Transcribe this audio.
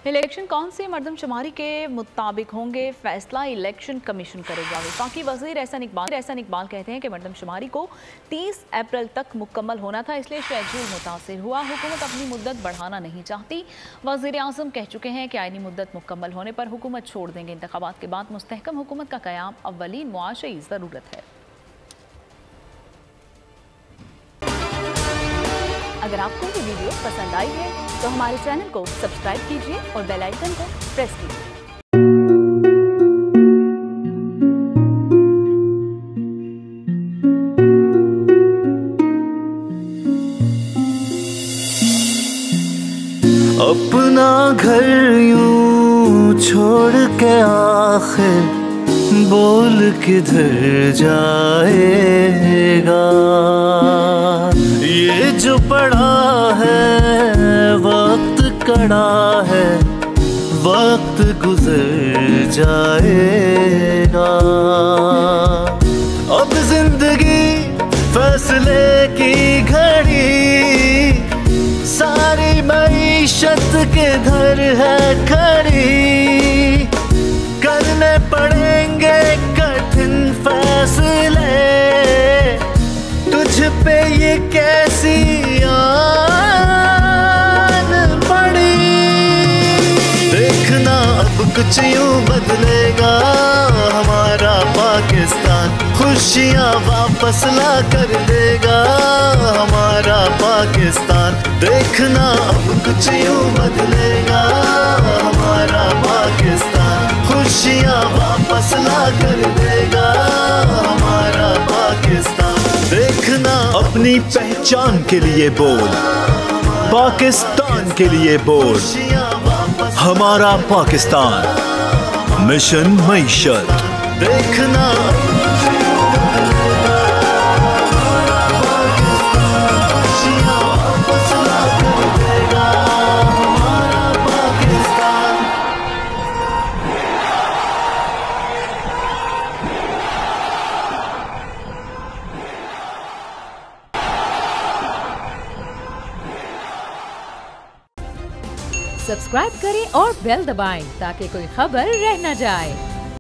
Election कौन सी मरदमशुमारी के मुताबिक होंगे, फैसला इलेक्शन कमीशन करेगा। वफाकी वज़ीर एहसन इकबाल कहते हैं कि मरदमशुमारी को 30 अप्रैल तक मुकम्मल होना था, इसलिए शेड्यूल मुतासिर हुआ। हुकूमत अपनी मुद्दत बढ़ाना नहीं चाहती। वज़ीर आज़म कह चुके हैं कि आईनी मुद्दत मुकम्मल होने पर हुकूमत छोड़ देंगे। इंतखाबात के बाद मुस्तहकम हुकूमत का क़याम अव्वलीन मुआशी ज़रूरत है। अगर आपको ये वीडियो पसंद आई है तो हमारे चैनल को सब्सक्राइब कीजिए और बेल आइकन को प्रेस कीजिए। अपना घर यूं छोड़ के आखिर बोल किधर जाएगा। ये जो पड़ा है वक्त कड़ा है, वक्त गुजर जाएगा। अब जिंदगी फैसले की घड़ी, सारी मईशत के धर है खड़ी। करने पड़ेंगे कठिन फैसले, तुझ पे ये कैसी आन पड़ी। देखना अब कुछ यूं बदलेगा हमारा पाकिस्तान, खुशियाँ वापस ला कर देगा हमारा पाकिस्तान। देखना अब कुछ यूं बदलेगा हमारा पाकिस्तान, खुशियाँ वापस ला कर देगा हमारा पाकिस्तान। देखना अपनी पहचान के लिए बोल, पाकिस्तान के लिए बोल, हमारा पाकिस्तान मिशन मईशत। देखना सब्सक्राइब करें और बेल दबाएं ताकि कोई खबर रह न जाए।